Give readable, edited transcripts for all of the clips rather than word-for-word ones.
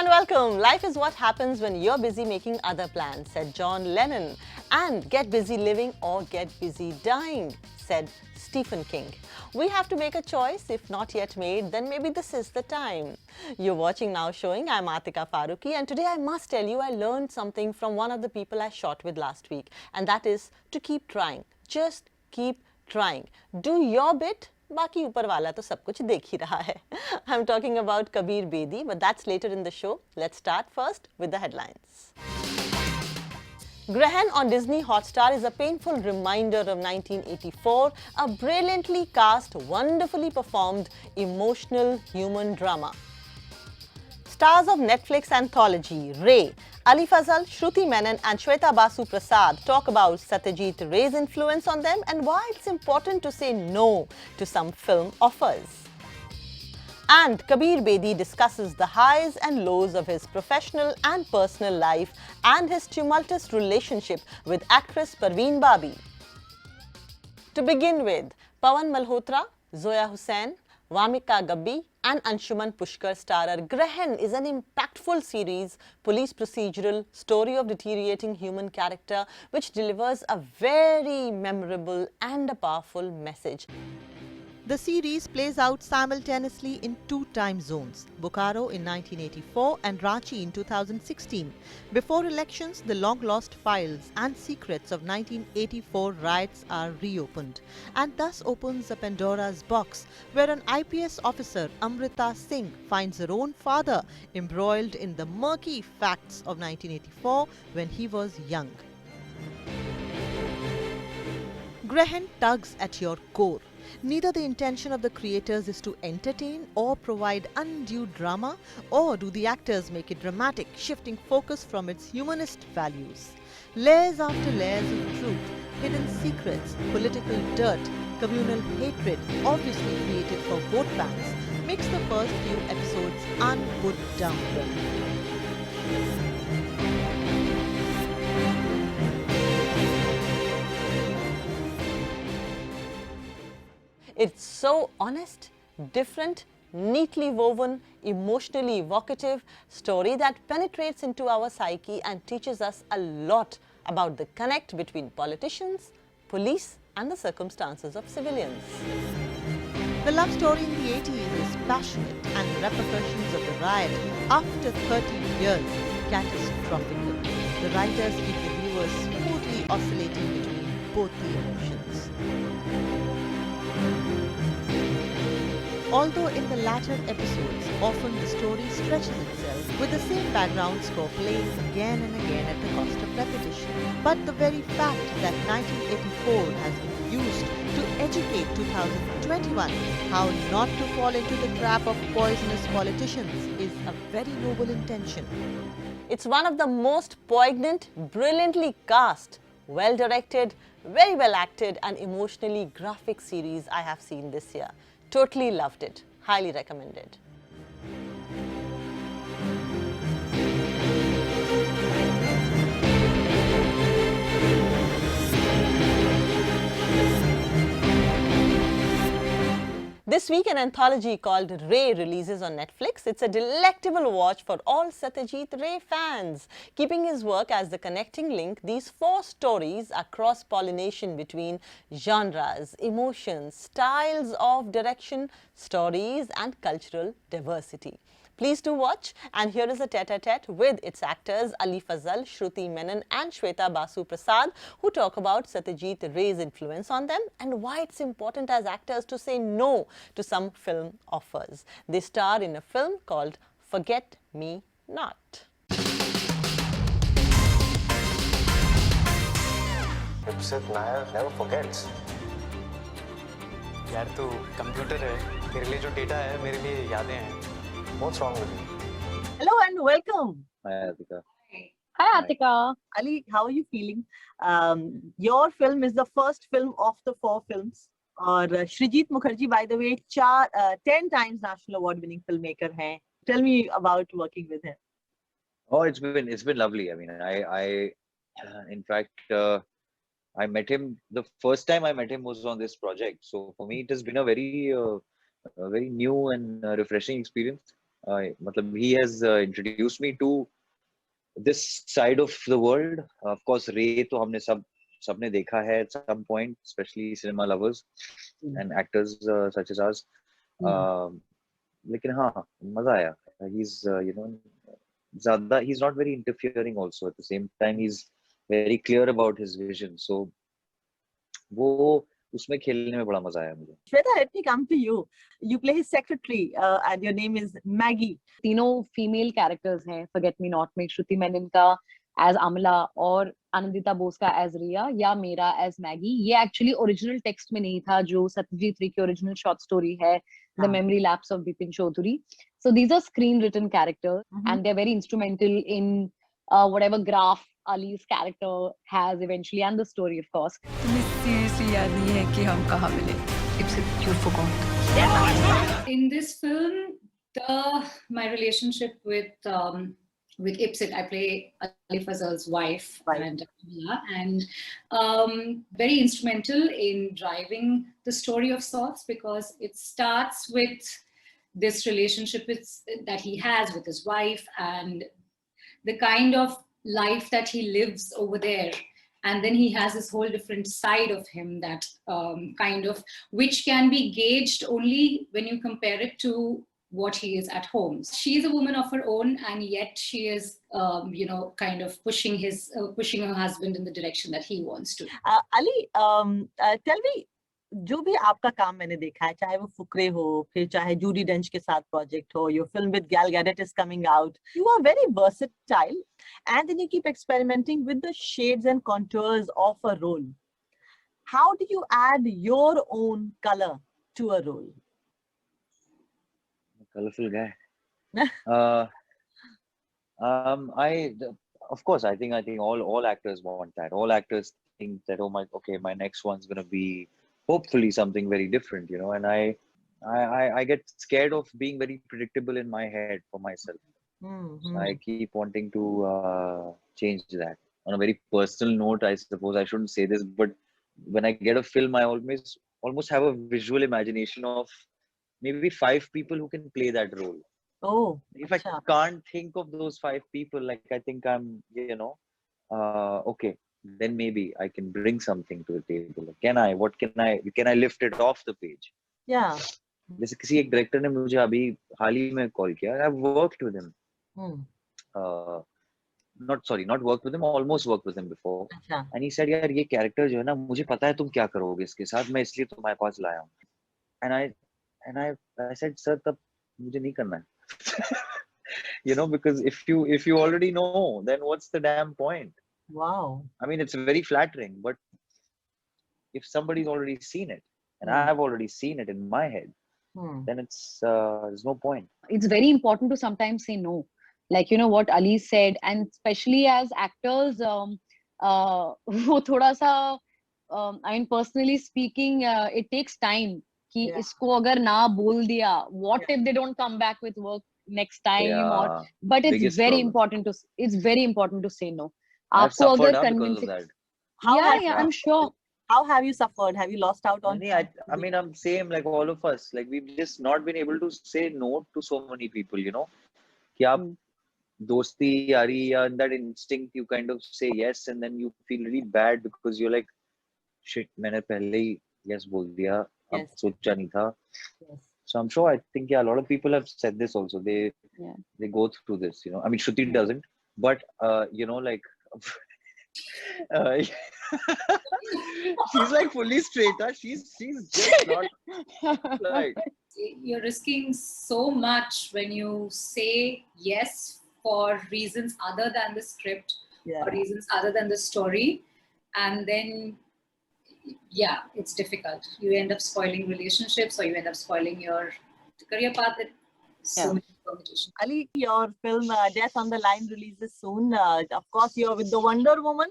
and welcome. Life is what happens when you're busy making other plans, said John Lennon. And get busy living or get busy dying, said Stephen King. We have to make a choice. If not yet made, then maybe this is the time. You're watching Now Showing. I'm Atika Farooqui, and today I must tell you I learned something from one of the people I shot with last week, and that is to keep trying. Just keep trying. Do your bit. बाकी ऊपर वाला तो सब कुछ देख ही रहा है. I'm talking about Kabir Bedi, but that's later in the show. Let's start first with the headlines. Grahan on Disney Hotstar is a painful reminder of 1984, a brilliantly cast, wonderfully performed, emotional human drama. Stars of Netflix anthology, Ray, Ali Fazal, Shruti Menon and Shweta Basu Prasad talk about Satyajit Ray's influence on them and why it's important to say no to some film offers. And Kabir Bedi discusses the highs and lows of his professional and personal life and his tumultuous relationship with actress Parveen Babi. To begin with, Pawan Malhotra, Zoya Hussain, Vamika Gabbi and Anshuman Pushkar starrer Grahan is an impactful series, police procedural, story of deteriorating human character which delivers a very memorable and a powerful message. The series plays out simultaneously in two time zones, Bokaro in 1984 and Ranchi in 2016. Before elections, the long-lost files and secrets of 1984 riots are reopened, and thus opens a Pandora's box where an IPS officer, Amrita Singh, finds her own father embroiled in the murky facts of 1984 when he was young. Grahan tugs at your core. Neither the intention of the creators is to entertain or provide undue drama, or do the actors make it dramatic, shifting focus from its humanist values. Layers after layers of truth, hidden secrets, political dirt, communal hatred, obviously created for vote banks, makes the first few episodes unput down well. It's so honest, different, neatly woven, emotionally evocative story that penetrates into our psyche and teaches us a lot about the connect between politicians, police and the circumstances of civilians. The love story in the 80s is passionate and the repercussions of the riot after 30 years catastrophical. The writers keep the viewers smoothly oscillating between both the emotions. Although in the latter episodes, often the story stretches itself with the same background score playing again and again at the cost of repetition. But the very fact that 1984 has been used to educate 2021 how not to fall into the trap of poisonous politicians is a very noble intention. It's one of the most poignant, brilliantly cast, well-directed, very well acted and emotionally graphic series I have seen this year. Totally loved it. Highly recommended. This week, an anthology called Ray releases on Netflix. It's a delectable watch for all Satyajit Ray fans. Keeping his work as the connecting link, these four stories are cross-pollination between genres, emotions, styles of direction, stories and cultural diversity. Please do watch, and here is a tete-a-tete with its actors Ali Fazal, Shruti Menon and Shweta Basu Prasad, who talk about Satyajit Ray's influence on them and why it's important as actors to say no to some film offers. They star in a film called Forget Me Not. Ipsit Nair never forgets. यार तू computer है, तेरे लिए जो data है मेरे लिए यादें हैं. What's wrong with you? Hello and welcome. Hi, Atika. Hi, Atika. Ali, how are you feeling? Your film is the first film of the four films. और Shrijit Mukherjee, by the way, 10 times national award winning filmmaker हैं. Tell me about working with him. Oh, it's been lovely. I mean, in fact, I met him the first time I met him was on this project. So for me, it has been a very new and refreshing experience. matlab, he has introduced me to this side of the world. Of course, Ray to हमने सबने देखा है at some point, especially cinema lovers and actors such as us. लेकिन हाँ, मजा आया. He's he's not very interfering also. At the same time, he's very clear about his vision. So वो उसमें खेलने में बड़ा मजा आया मुझे. Shweta, let me come to you. You play his secretary, and your name is Maggie. तीनों female characters हैं. Forget Me Not में श्रुति मेनन का as Amla और आनंदिता बोस का as Riya या मेरा as Maggie. ये actually original text में नहीं था जो सत्यजीत रे की original short story है The Memory Lapse of Bipin Chaudhary. So these are screen written characters and they're very instrumental in whatever graph Ali's character has eventually and the story of course. seriously याद नहीं है कि हम कहाँ मिले. Except you forgot. In this film, my relationship with Ipsit, I play Ali Fazal's wife, and very instrumental in driving the story of sorts, because it starts with this relationship that he has with his wife and the kind of life that he lives over there. And then he has this whole different side of him that which can be gauged only when you compare it to what he is at home. She's a woman of her own, and yet she is, kind of pushing her husband in the direction that he wants to. Ali, tell me, जो भी आपका काम मैंने देखा है, चाहे वो फुकरे हो, फिर चाहे जूडी डेंच के साथ प्रोजेक्ट हो, your film with Gal Gadot is coming out. You are very versatile, and then you keep experimenting with the shades and contours of a role. How do you add your own color to a role? Colorful guy. Of course, I think all actors want that. All actors think that, my next one's gonna be hopefully something very different, and I get scared of being very predictable in my head for myself. So I keep wanting to change that. On a very personal note, I suppose I shouldn't say this, but when I get a film, I almost have a visual imagination of maybe 5 people who can play that role. Oh, if I can't think of those 5 people, like I think I'm, okay, then maybe I can bring something to the table. Can I lift it off the page? Yeah. जैसे किसी एक director ने मुझे अभी हाल ही में call किया. I've worked with him. Not worked with him, almost worked with him before. And he said, यार ये कैरेक्टर जो है ना, मुझे पता है तुम क्या करोगे इसके साथ, मैं इसलिए तुम्हारे पास लाया हूँ. And I said, sir, तब मुझे नहीं करना है. Because if you already know, then what's the damn point? Wow. I mean, it's very flattering, but if somebody's already seen it, and I've already seen it in my head, then it's there's no point. It's very important to sometimes say no. Like, what Ali said, and especially as actors, वो थोड़ा सा, I mean, personally speaking, it takes time. कि इसको अगर ना बोल दिया, what if they don't come back with work next time? But it's very important to say no. I've suffered because of that. I'm sure. How have you suffered? Have you lost out on? I mean, I'm same like all of us. Like we've just not been able to say no to so many people. कि आप दोस्ती यारी या that instinct, you kind of say yes, and then you feel really bad because you're like, shit, मैंने पहले ही yes बोल दिया, अब सोचा नहीं था. So I'm sure, I think a lot of people have said this also. They go through this. I mean, Shruti doesn't, but like. She's like fully straight. She's just not like. You're risking so much when you say yes for reasons other than the script or reasons other than the story, and then it's difficult. You end up spoiling relationships, or you end up spoiling your career path. Ali, your film Death on the Line releases soon. Of course, you're with the Wonder Woman,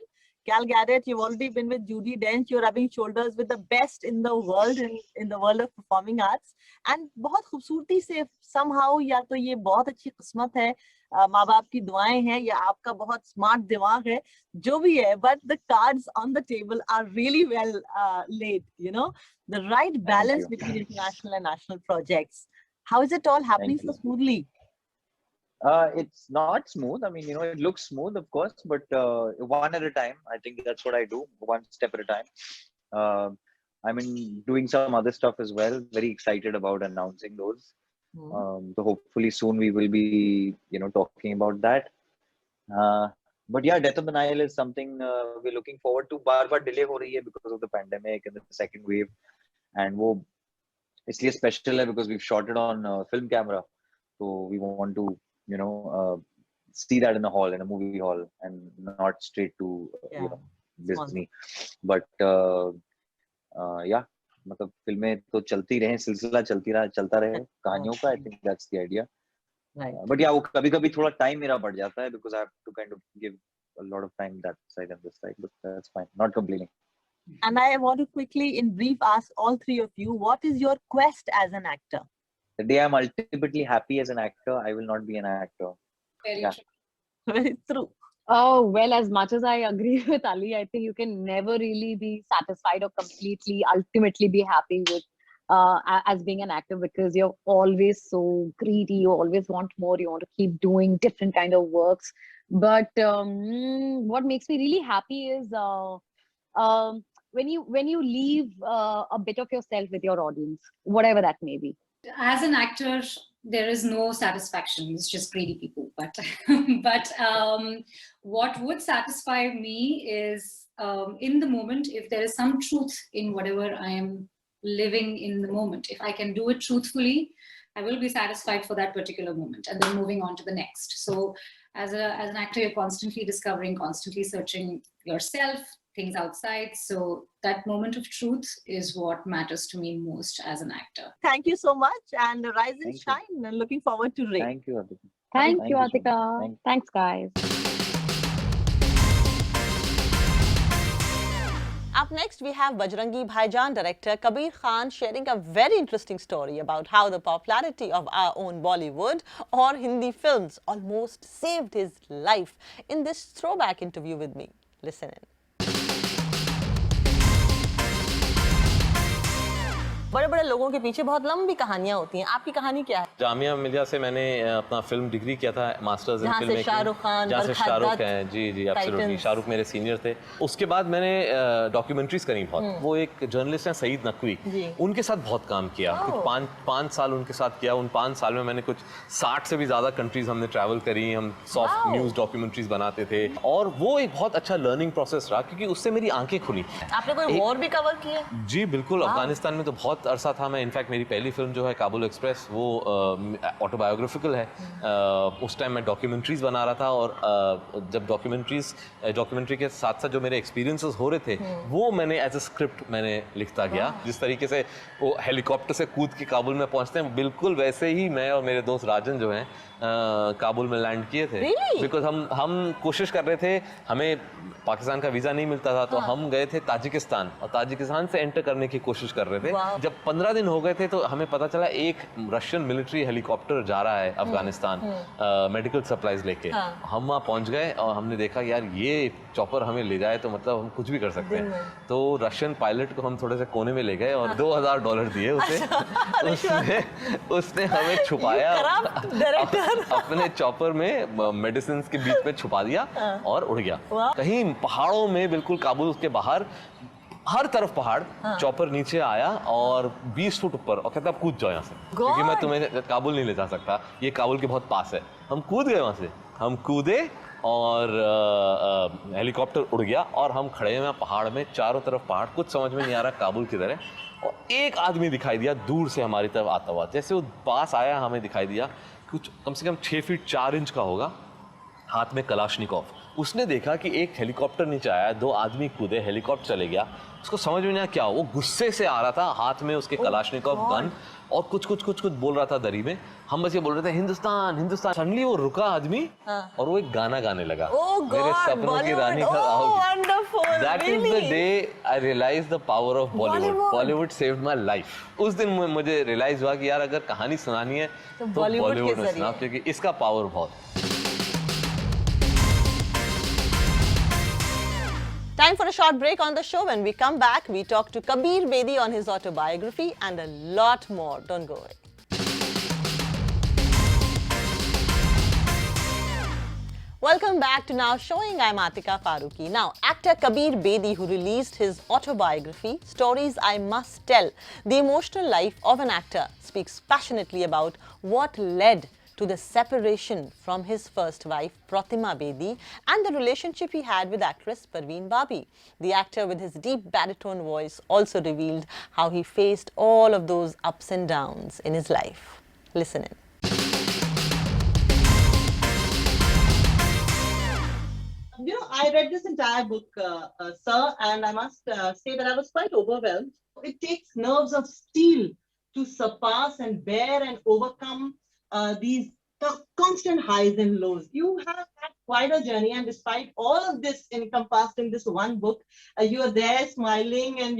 Gal Gadot. You've already been with Judi Dench. You're rubbing shoulders with the best in the world, in the world of performing arts. And बहुत खूबसूरती से somehow, या तो ये बहुत अच्छी किस्मत है, माँ बाप की दुआएं हैं, या आपका बहुत smart दिमाग है, जो भी है, but the cards on the table are really well laid. The right balance between international and national projects. How is it all happening so smoothly? It's not smooth. I mean, you know, it looks smooth, of course, but one at a time. I think that's what I do, one step at a time. I mean, doing some other stuff as well. Very excited about announcing those. So hopefully soon we will be, you know, talking about that. But yeah, Death on the Nile is something we're looking forward to. Bar delay हो रही है because of the pandemic and the second wave, and वो इसलिए special है because we've shot it on film camera, so we want to, you know, see that in a hall, in a movie hall, and not straight to you know, Disney. But yeah, मतलब फिल्में तो चलती रहें, सिलसिला चलता रहे कहानियों का. I think that's the idea. Right. But yeah, वो कभी-कभी थोड़ा time मेरा बढ़ जाता है because I have to kind of give a lot of time that side and this side, but that's fine. Not complaining. And I want to quickly, in brief, ask all three of you, what is your quest as an actor? The day I'm ultimately happy as an actor, I will not be an actor. Very Yeah. true. Very true. Oh, well, as much as I agree with Ali, I think you can never really be satisfied or completely, ultimately be happy with as being an actor, because you're always so greedy. You always want more. You want to keep doing different kind of works. But what makes me really happy is when you leave a bit of yourself with your audience, whatever that may be. As an actor, there is no satisfaction. It's just greedy people. But what would satisfy me is in the moment, if there is some truth in whatever I am living in the moment, if I can do it truthfully, I will be satisfied for that particular moment, and then moving on to the next. So as an actor, you're constantly discovering, constantly searching yourself, things outside. So that moment of truth is what matters to me most as an actor. Thank you so much, and rise and Thank you. shine. And looking forward to Ray. Thank you, Aditi. Thank you, you so much. Atika. Thank you. Thanks, guys. Up next, we have Bajrangi Bhaijaan director Kabir Khan sharing a very interesting story about how the popularity of our own Bollywood or Hindi films almost saved his life in this throwback interview with me. Listen in. बड़े बड़े लोगों के पीछे बहुत लंबी कहानियां होती हैं. आपकी कहानी क्या है? जामिया मिलिया से मैंने अपना फिल्म डिग्री किया था, मास्टर्स इन जहाँ फिल्म से मेकिंग, शाहरुख खान, जहाँ से बरखत शाहरुख दत्त, हैं. जी एब्सोल्युटली. टाइटन्स. शाहरुख मेरे सीनियर थे. उसके बाद मैंने डॉक्यूमेंट्रीज करी बहुत. वो एक जर्नलिस्ट हैं सईद नकवी, जी. उनके साथ बहुत काम किया. कुछ पाँच साल उनके साथ किया. उन 5 साल में मैंने कुछ 60 से भी ज़्यादा कंट्रीज हमने ट्रैवल करी. हम सॉफ्ट न्यूज़ डॉक्यूमेंट्रीज बनाते थे, और वो एक बहुत अच्छा लर्निंग प्रोसेस रहा, क्योंकि उससे मेरी आंखें खुली. आपने कोई वॉर भी कवर की है? जी बिल्कुल. अफगानिस्तान में तो बहुत अरसा था मैं. इनफैक्ट मेरी पहली फिल्म जो है काबुल एक्सप्रेस, वो ऑटोबायोग्राफिकल है. उस टाइम मैं डॉक्यूमेंट्रीज बना रहा था, और जब डॉक्यूमेंट्री के साथ साथ जो मेरे एक्सपीरियंसेस हो रहे थे, वो मैंने एज अ स्क्रिप्ट मैंने लिखता गया. जिस तरीके से वो हेलीकॉप्टर से कूद के काबुल में पहुंचते हैं, बिल्कुल वैसे ही मैं और मेरे दोस्त राजन जो हैं काबुल में लैंड किए थे. बिकॉज हम कोशिश कर रहे थे, हमें पाकिस्तान का वीज़ा नहीं मिलता था, तो हम गए थे ताजिकिस्तान, और ताजिकिस्तान से एंटर करने की कोशिश कर रहे थे. जब 15 दिन हो गए थे, तो हमें पता चला एक रशियन मिलिट्री हेलीकॉप्टर जा रहा है अफगानिस्तान मेडिकल सप्लाईज लेके. हम वहाँ पहुँच गए, और हमने देखा यार ये चॉपर हमें ले जाए तो मतलब हम कुछ भी कर सकते हैं. तो रशियन पायलट को हम थोड़े से कोने में ले गए, और $2000 दिए उसे. उसने हमें छुपाया अपने चॉपर में, मेडिसिन के बीच में छुपा दिया, और उड़ गया कहीं पहाड़ों में, बिल्कुल काबुल के बाहर. हर तरफ पहाड़. चॉपर नीचे आया और 20 फुट ऊपर, और कहता अब कूद जाओ यहाँ से, क्योंकि मैं तुम्हें काबुल नहीं ले जा सकता, ये काबुल के बहुत पास है. हम कूद गए वहाँ से. हम कूदे, और हेलीकॉप्टर उड़ गया, और हम खड़े हुए पहाड़ में, चारों तरफ पहाड़, कुछ समझ में नहीं आ रहा काबुल की तरह. और एक आदमी दिखाई दिया दूर से हमारी तरफ आता हुआ. जैसे वो पास आया, हमें दिखाई दिया कुछ कम से कम 6 फीट 4 इंच का होगा, हाथ में कलाशनिकोव. उसने देखा कि एक हेलीकॉप्टर नीचे आया, 2 आदमी कूदे, हेलीकॉप्टर चले गया. उसको समझ में नहीं आया क्या. वो गुस्से से आ रहा था, हाथ में उसके कलाशनिकोव गन, और कुछ बोल रहा था दरी में. हम बस ये बोल रहे थे हिंदुस्तान हिंदुस्तान. सडनली वो रुका आदमी, और वो एक गाना गाने लगा, मेरे सपनों की रानी कब आओगी. That is the day I realize the power of Bollywood. Bollywood saved my life. उस दिन मुझे रियलाइज हुआ कि यार अगर कहानी सुनानी है तो बॉलीवुड में सुनाओ, क्योंकि इसका पावर बहुत. Time for a short break on the show. When we come back, we talk to Kabir Bedi on his autobiography and a lot more. Don't go away. Welcome back to Now Showing. I'm Atika Farooqi. Now, actor Kabir Bedi, who released his autobiography, Stories I Must Tell, The Emotional Life of an Actor, speaks passionately about what led to the separation from his first wife, Pratima Bedi, and the relationship he had with actress Parveen Babi. The actor, with his deep baritone voice, also revealed how he faced all of those ups and downs in his life. Listen in. I read this entire book, sir, and I must say that I was quite overwhelmed. It takes nerves of steel to surpass and bear and overcome these constant highs and lows. You have had quite a journey, and despite all of this encompassed in this one book, you are there smiling and,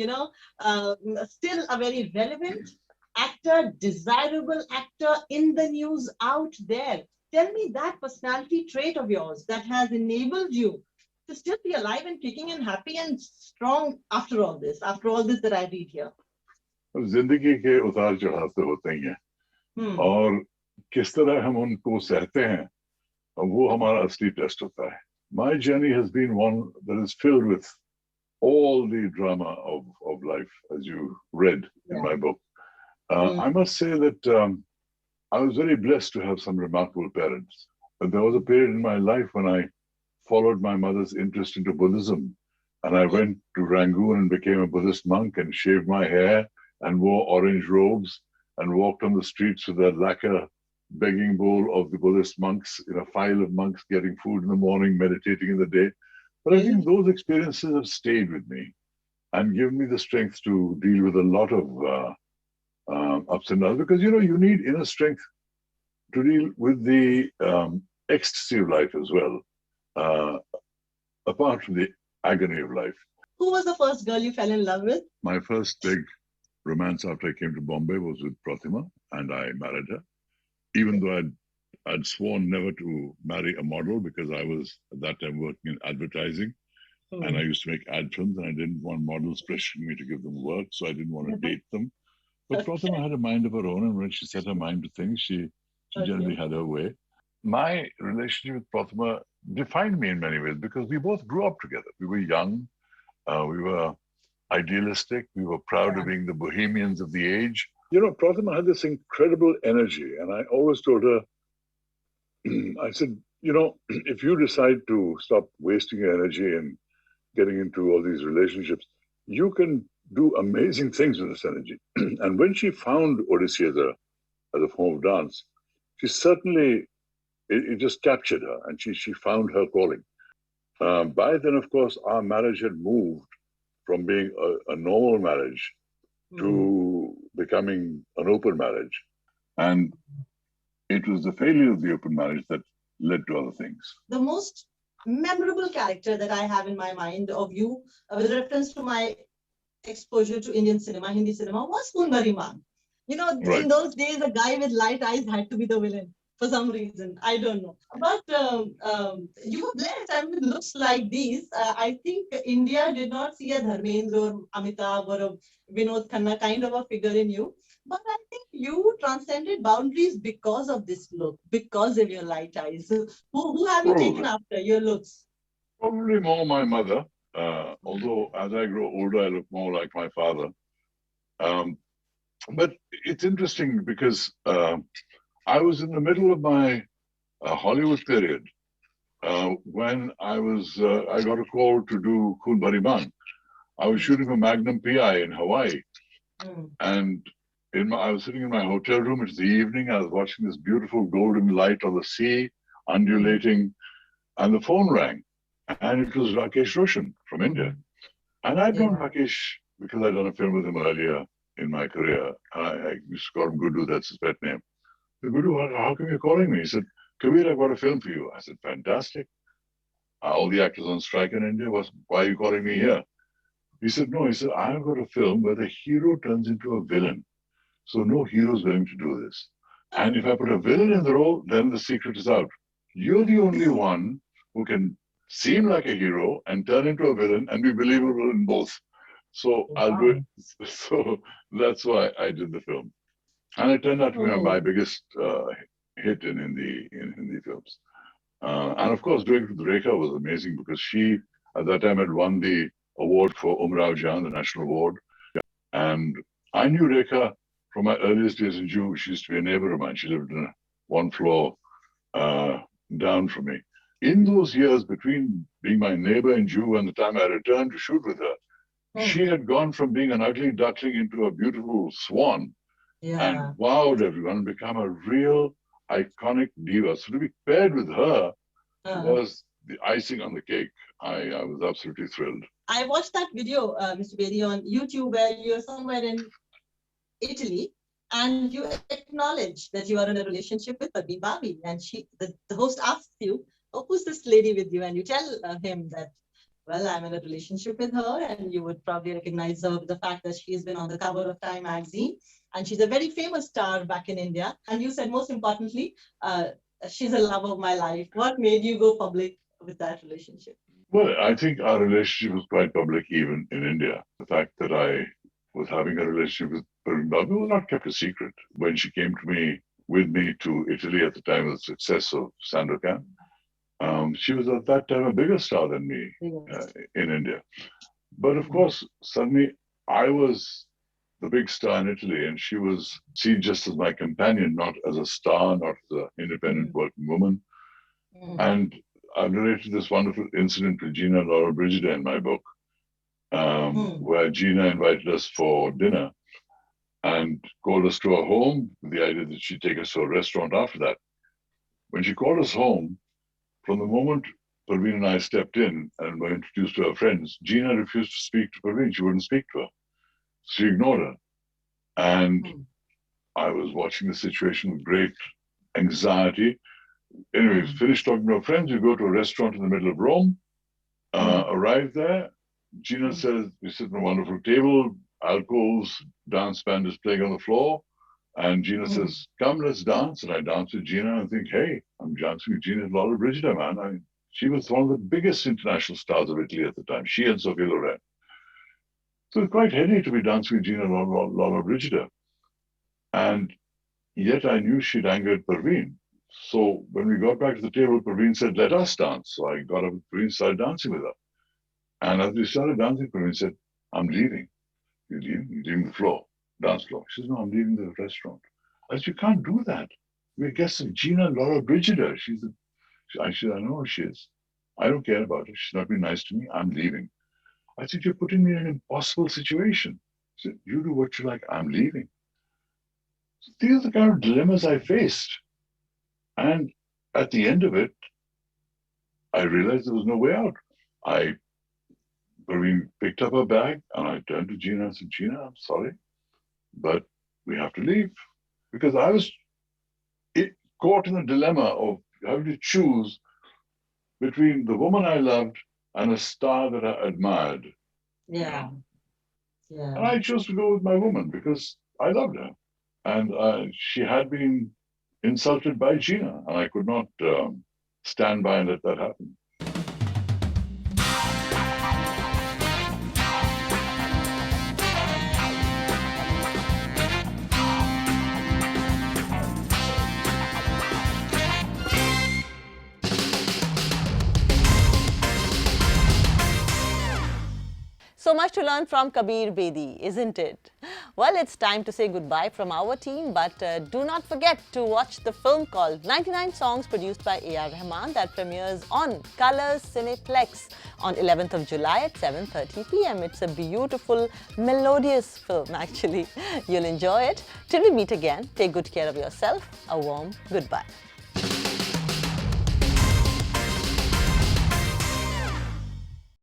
still a very relevant actor, desirable actor in the news out there. Tell me that personality trait of yours that has enabled you to still be alive and kicking and happy and strong after all this that I read here. जिंदगी के उतार चढ़ाव तो होते ही हैं और किस तरह हम उनको सहते हैं वो हमारा असली टेस्ट होता है. My journey has been one that is filled with all the drama of life, as you read in my book. I must say that I was very blessed to have some remarkable parents. But there was a period in my life when I followed my mother's interest into Buddhism. And I went to Rangoon and became a Buddhist monk and shaved my hair and wore orange robes and walked on the streets with that lacquer begging bowl of the Buddhist monks in a file of monks getting food in the morning, meditating in the day. But I think those experiences have stayed with me and given me the strength to deal with a lot of ups and downs, because you need inner strength to deal with the ecstasy of life as well, apart from the agony of life. Who was the first girl you fell in love with? My first big romance after I came to Bombay was with Pratima, and I married her, even though I'd sworn never to marry a model, because I was at that time working in advertising. And I used to make ad films, and I didn't want models pressuring me to give them work, so I didn't want to date them. But Pratima had a mind of her own, and when she set her mind to things, she generally had her way. My relationship with Pratima defined me in many ways, because we both grew up together. We were young, we were idealistic, we were proud of being the bohemians of the age. Pratima had this incredible energy, and I always told her, I said, if you decide to stop wasting your energy and getting into all these relationships, you can do amazing things with this energy. And when she found Odissi as a form of dance, she certainly, it just captured her, and she found her calling. By then, of course, our marriage had moved from being a normal marriage to becoming an open marriage. And it was the failure of the open marriage that led to other things. The most memorable character that I have in my mind of you, with reference to my exposure to Indian cinema, Hindi cinema, was Khoon Bhari Maang. In those days, a guy with light eyes had to be the villain for some reason. I don't know. But you were blessed. I mean, with looks like these, I think India did not see a Dharmendra or Amitabh or a Vinod Khanna kind of a figure in you. But I think you transcended boundaries because of this look, because of your light eyes. Who have you taken after, your looks? Probably more my mother. Although as I grow older, I look more like my father. But it's interesting because I was in the middle of my Hollywood period when I got a call to do Khoon Bhari Maang. I was shooting for Magnum PI in Hawaii. And I was sitting in my hotel room. It was the evening. I was watching this beautiful golden light on the sea, undulating, and the phone rang. And it was Rakesh Roshan from India. And I'd known Rakesh because I'd done a film with him earlier in my career. I used to call him Gudu, that's his pet name. I said, Gudu, how come you're calling me? He said, Kabir, I've got a film for you. I said, fantastic. All the actors on strike in India, why are you calling me here? He said, no, I've got a film where the hero turns into a villain. So no hero's willing to do this. And if I put a villain in the role, then the secret is out. You're the only one who can seem like a hero and turn into a villain and be believable in both. So I'll do it. So that's why I did the film. And it turned out to be my biggest hit in Hindi films. And of course, doing it with Rekha was amazing because she, at that time, had won the award for Umrao Jan, the national award. And I knew Rekha from my earliest days in Jew. She used to be a neighbor of mine. She lived in one floor down from me. In those years between being my neighbor in Jew and the time I returned to shoot with her, she had gone from being an ugly duckling into a beautiful swan and wowed everyone and become a real iconic diva. So to be paired with her was the icing on the cake. I was absolutely thrilled. I watched that video, Mr. Bedi, on YouTube where you're somewhere in Italy and you acknowledge that you are in a relationship with Parveen Babi. And the host asks you, oh, who's this lady with you? And you tell him that, well, I'm in a relationship with her, and you would probably recognize her with the fact that she's been on the cover of Time magazine. And she's a very famous star back in India. And you said, most importantly, she's a love of my life. What made you go public with that relationship? Well, I think our relationship was quite public even in India. The fact that I was having a relationship with Parveen Babi was not kept a secret. When she came with me to Italy at the time of the success of Sandokan, she was at that time a bigger star than me in India. But of course, suddenly I was the big star in Italy, and she was seen just as my companion, not as a star, not as an independent working woman. And I've narrated this wonderful incident with Gina Laura Brigida in my book, where Gina invited us for dinner and called us to her home with the idea that she'd take us to a restaurant after that. When she called us home, from the moment Parveen and I stepped in and were introduced to her friends, Gina refused to speak to Parveen. She wouldn't speak to her. She ignored her. And I was watching the situation with great anxiety. Anyway, finished talking to her friends. We go to a restaurant in the middle of Rome, arrive there. Gina says, we sit at a wonderful table, alcoves, dance band is playing on the floor. And Gina says, come, let's dance. And I dance with Gina and think, hey, I'm dancing with Gina Laura Brigida, man. I mean, she was one of the biggest international stars of Italy at the time, she and Sophia Loren. So it's quite heady to be dancing with Gina Laura Brigida. And yet I knew she'd angered Parveen. So when we got back to the table, Parveen said, let us dance. So I got up with Parveen, started dancing with her. And as we started dancing, Parveen said, I'm leaving. You're leaving? You're leaving the floor, dance floor. She says, no, I'm leaving the restaurant. I said, you can't do that. We're guests of Gina Laura Brigida. I said, I know who she is. I don't care about her. She's not been nice to me. I'm leaving. I said, you're putting me in an impossible situation. She said, you do what you like. I'm leaving. So these are the kind of dilemmas I faced. And at the end of it, I realized there was no way out. Parveen picked up her bag and I turned to Gina and said, Gina, I'm sorry, but we have to leave. Because I was caught in a dilemma of having to choose between the woman I loved and a star that I admired. Yeah. And I chose to go with my woman because I loved her. And she had been insulted by Gina, and I could not stand by and let that happen. So much to learn from Kabir Bedi, isn't it? Well, it's time to say goodbye from our team, but do not forget to watch the film called 99 Songs, produced by A.R. Rahman, that premieres on Colors Cineplex on 11th of July at 7:30 p.m. It's a beautiful, melodious film, actually. You'll enjoy it. Till we meet again, take good care of yourself. A warm goodbye.